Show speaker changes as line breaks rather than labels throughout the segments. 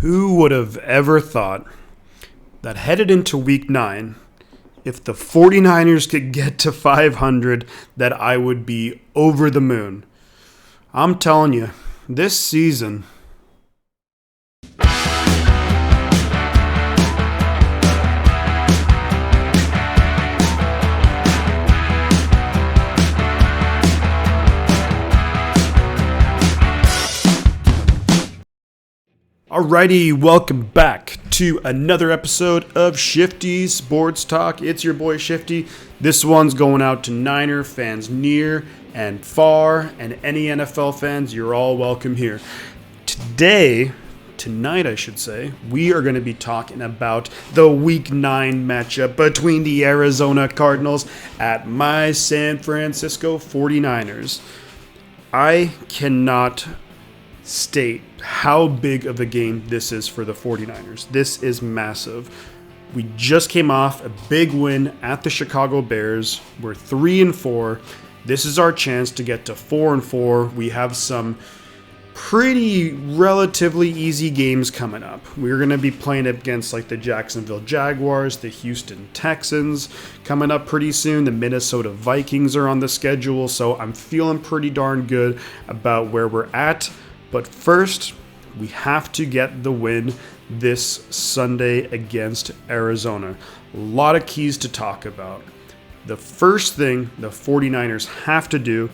Who would have ever thought that headed into week 9, if the 49ers could get to 500, that I would be over the moon? I'm telling you, this season. Alrighty, welcome back to another episode of Shifty Sports Talk. It's your boy Shifty. This one's going out to Niner fans near and far, and any NFL fans, you're all welcome here. Tonight I should say, we are going to be talking about the Week 9 matchup between the Arizona Cardinals at my San Francisco 49ers. I cannot state how big of a game this is for the 49ers. This is massive. We just came off a big win at the Chicago Bears. We're 3-4. This is our chance to get to 4-4. We have some pretty relatively easy games coming up. We're going to be playing against like the Jacksonville Jaguars, the Houston Texans coming up pretty soon. The Minnesota Vikings are on the schedule, so I'm feeling pretty darn good about where we're at. But first, we have to get the win this Sunday against Arizona. A lot of keys to talk about. The first thing the 49ers have to do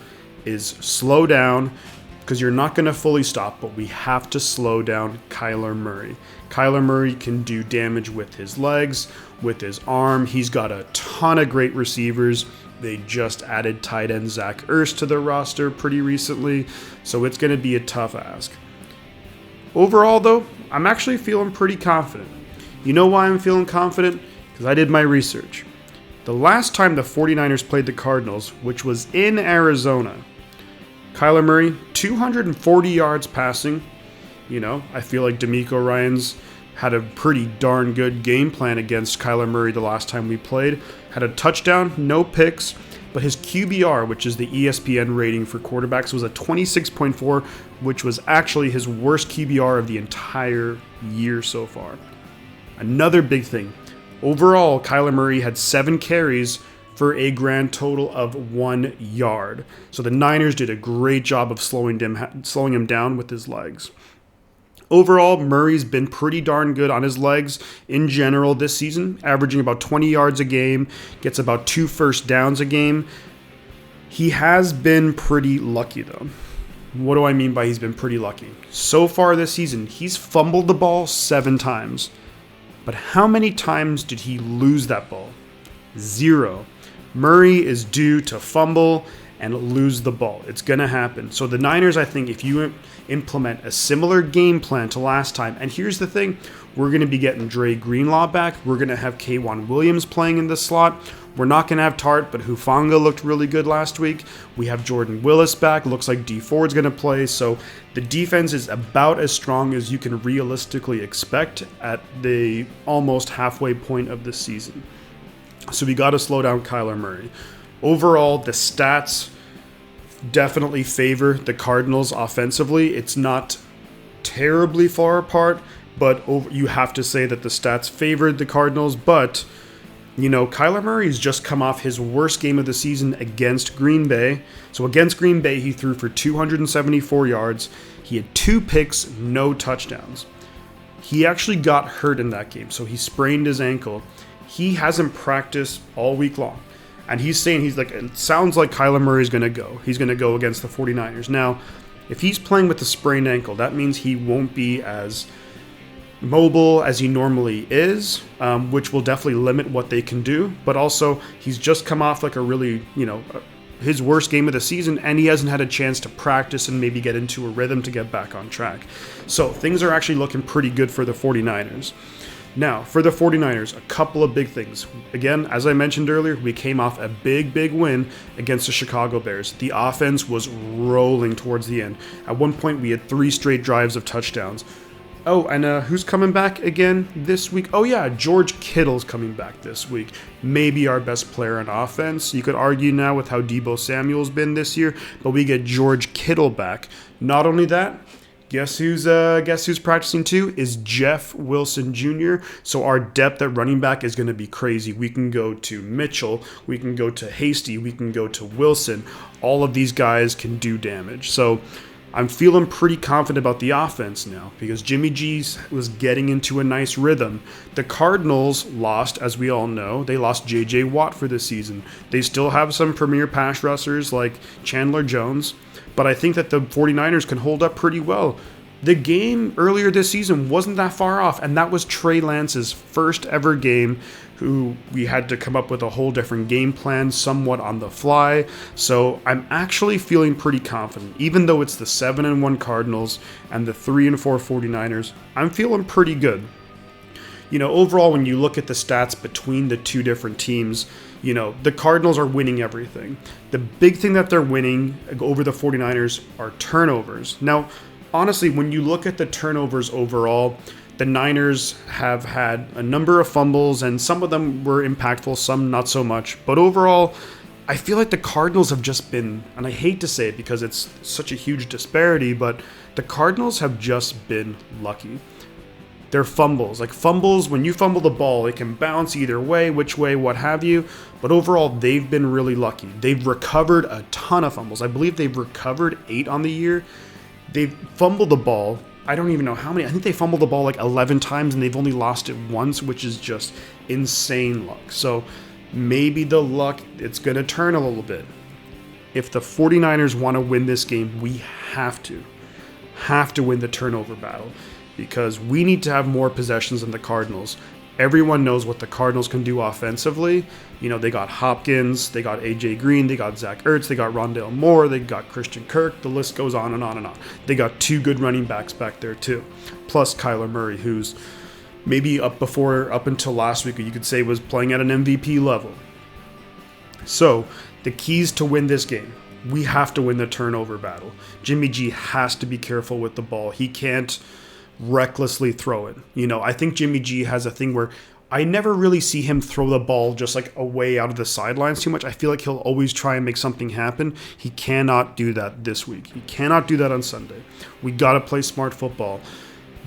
is slow down, because you're not going to fully stop, but we have to slow down Kyler Murray. Kyler Murray can do damage with his legs, with his arm. He's got a ton of great receivers. They just added tight end Zach Ertz to their roster pretty recently, so it's going to be a tough ask. Overall, though, I'm actually feeling pretty confident. You know why I'm feeling confident? Because I did my research. The last time the 49ers played the Cardinals, which was in Arizona, Kyler Murray, 240 yards passing. You know, I feel like D'Amico Ryans had a pretty darn good game plan against Kyler Murray the last time we played. Had a touchdown, no picks, but his QBR, which is the ESPN rating for quarterbacks, was a 26.4, which was actually his worst QBR of the entire year so far. Another big thing. Overall, Kyler Murray had 7 carries for a grand total of 1 yard. So the Niners did a great job of slowing him down with his legs. Overall, Murray's been pretty darn good on his legs in general this season, averaging about 20 yards a game, gets about 2 first downs a game. He has been pretty lucky, though. What do I mean by he's been pretty lucky? So far this season, he's fumbled the ball 7 times. But how many times did he lose that ball? 0. Murray is due to fumble and lose the ball. It's going to happen. So the Niners, I think, if you implement a similar game plan to last time, and here's the thing, we're going to be getting Dre Greenlaw back. We're going to have K'Wan Williams playing in the slot. We're not going to have Tart, but Hufanga looked really good last week. We have Jordan Willis back. Looks like D Ford's going to play. So the defense is about as strong as you can realistically expect at the almost halfway point of the season. So we got to slow down Kyler Murray. Overall, the stats definitely favor the Cardinals offensively. It's not terribly far apart, but you have to say that the stats favored the Cardinals. But, you know, Kyler Murray's just come off his worst game of the season against Green Bay. So against Green Bay, he threw for 274 yards. He had 2 picks, no touchdowns. He actually got hurt in that game, so he sprained his ankle. He hasn't practiced all week long. And he's saying, it sounds like Kyler Murray's going to go. He's going to go against the 49ers. Now, if he's playing with a sprained ankle, that means he won't be as mobile as he normally is, which will definitely limit what they can do. But also, he's just come off like a really, his worst game of the season, and he hasn't had a chance to practice and maybe get into a rhythm to get back on track. So things are actually looking pretty good for the 49ers. Now, for the 49ers, a couple of big things. Again, as I mentioned earlier, we came off a big win against the Chicago Bears. The offense was rolling towards the end. At one point, we had 3 straight drives of touchdowns. Oh, and who's coming back again this week? Oh, yeah, George Kittle's coming back this week. Maybe our best player on offense. You could argue now with how Deebo Samuel's been this year, but we get George Kittle back. Not only that, Guess who's practicing too is Jeff Wilson Jr. So our depth at running back is going to be crazy. We can go to Mitchell, we can go to Hasty, we can go to Wilson. All of these guys can do damage. So I'm feeling pretty confident about the offense now because Jimmy G was getting into a nice rhythm. The Cardinals lost, as we all know. They lost J.J. Watt for this season. They still have some premier pass rushers like Chandler Jones, but I think that the 49ers can hold up pretty well. The game earlier this season wasn't that far off, and that was Trey Lance's first ever game, who we had to come up with a whole different game plan somewhat on the fly. So I'm actually feeling pretty confident. Even though it's the 7-1 Cardinals and the 3-4 49ers, I'm feeling pretty good. Overall, when you look at the stats between the two different teams, the Cardinals are winning everything. The big thing that they're winning over the 49ers are turnovers. Now, honestly, when you look at the turnovers overall, the Niners have had a number of fumbles, and some of them were impactful, some not so much. But overall, I feel like the Cardinals have just been, and I hate to say it because it's such a huge disparity, but the Cardinals have just been lucky. Their fumbles, when you fumble the ball, it can bounce either way, which way, what have you. But overall, they've been really lucky. They've recovered a ton of fumbles. I believe they've recovered 8 on the year. They've fumbled the ball. I don't even know how many. I think they fumbled the ball 11 times and they've only lost it once, which is just insane luck. So maybe the luck, it's going to turn a little bit. If the 49ers want to win this game, we have to win the turnover battle because we need to have more possessions than the Cardinals. Everyone knows what the Cardinals can do offensively. They got Hopkins, they got A.J. Green, they got Zach Ertz, they got Rondale Moore, they got Christian Kirk. The list goes on and on and on. They got 2 good running backs back there too. Plus Kyler Murray, who's maybe up until last week, you could say was playing at an MVP level. So the keys to win this game, we have to win the turnover battle. Jimmy G has to be careful with the ball. He can't recklessly throw it. I think Jimmy G has a thing where I never really see him throw the ball just away out of the sidelines too much. I feel like he'll always try and make something happen. He cannot do that this week. He cannot do that on Sunday. We got to play smart football.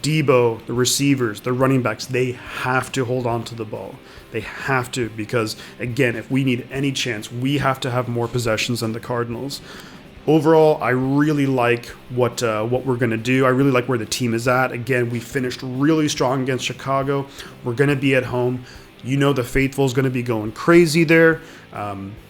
Debo, the receivers, the running backs, they have to hold on to the ball. They have to because, again, if we need any chance, we have to have more possessions than the Cardinals. Overall, I really like what we're going to do. I really like where the team is at. Again, we finished really strong against Chicago. We're going to be at home. The faithful is going to be going crazy there.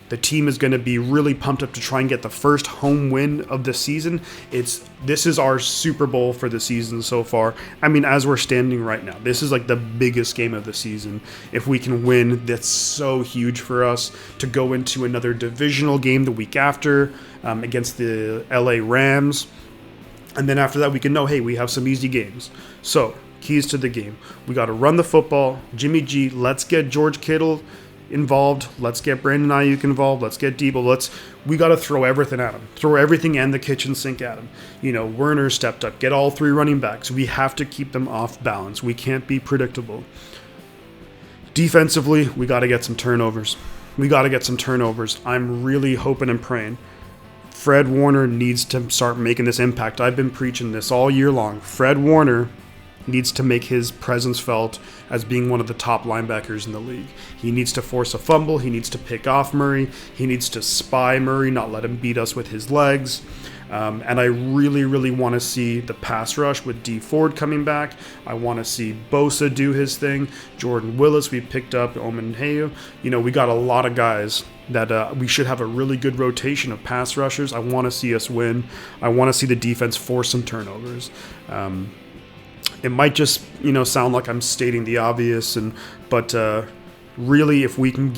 The team is going to be really pumped up to try and get the first home win of the season. This is our Super Bowl for the season so far. As we're standing right now, this is the biggest game of the season. If we can win, that's so huge for us to go into another divisional game the week after against the LA Rams. And then after that, we can know, hey, we have some easy games. So, keys to the game. We got to run the football. Jimmy G, let's get George Kittle involved. Let's get Brandon Ayuk involved. Let's get Debo. We got to throw everything at him. Throw everything and the kitchen sink at him. Werner stepped up. Get all 3 running backs. We have to keep them off balance. We can't be predictable. Defensively, we got to get some turnovers. I'm really hoping and praying. Fred Warner needs to start making this impact. I've been preaching this all year long. Fred Warner needs to make his presence felt as being one of the top linebackers in the league. He needs to force a fumble. He needs to pick off Murray. He needs to spy Murray, not let him beat us with his legs. And I really, really want to see the pass rush with D Ford coming back. I want to see Bosa do his thing. Jordan Willis, we picked up Omen Hayu. We got a lot of guys that we should have a really good rotation of pass rushers. I want to see us win. I want to see the defense force some turnovers. It might just, sound like I'm stating the obvious, but really, if we can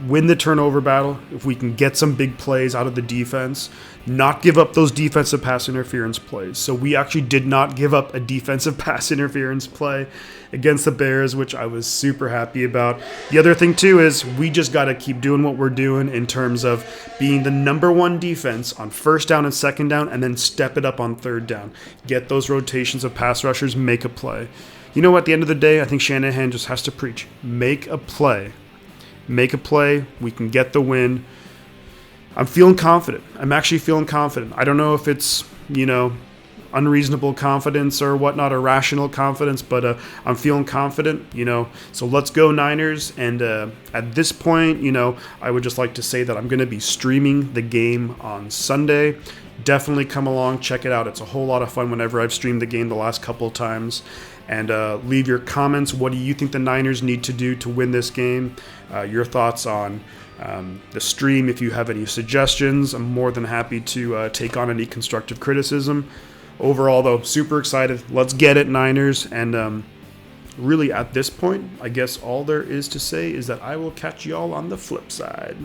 win the turnover battle, if we can get some big plays out of the defense, not give up those defensive pass interference plays. So we actually did not give up a defensive pass interference play against the Bears, which I was super happy about. The other thing, too, is we just got to keep doing what we're doing in terms of being the number 1 defense on first down and second down, and then step it up on third down. Get those rotations of pass rushers, make a play. At the end of the day, I think Shanahan just has to preach. Make a play. Make a play. We can get the win. I'm feeling confident. I'm actually feeling confident. I don't know if it's, unreasonable confidence or whatnot, or rational confidence, but I'm feeling confident, So let's go Niners. And at this point, I would just like to say that I'm going to be streaming the game on Sunday. Definitely come along, check it out. It's a whole lot of fun whenever I've streamed the game the last couple of times. And leave your comments. What do you think the Niners need to do to win this game? Your thoughts on the stream. If you have any suggestions, I'm more than happy to take on any constructive criticism. Overall, though, super excited. Let's get it, Niners. And really, at this point, I guess all there is to say is that I will catch y'all on the flip side.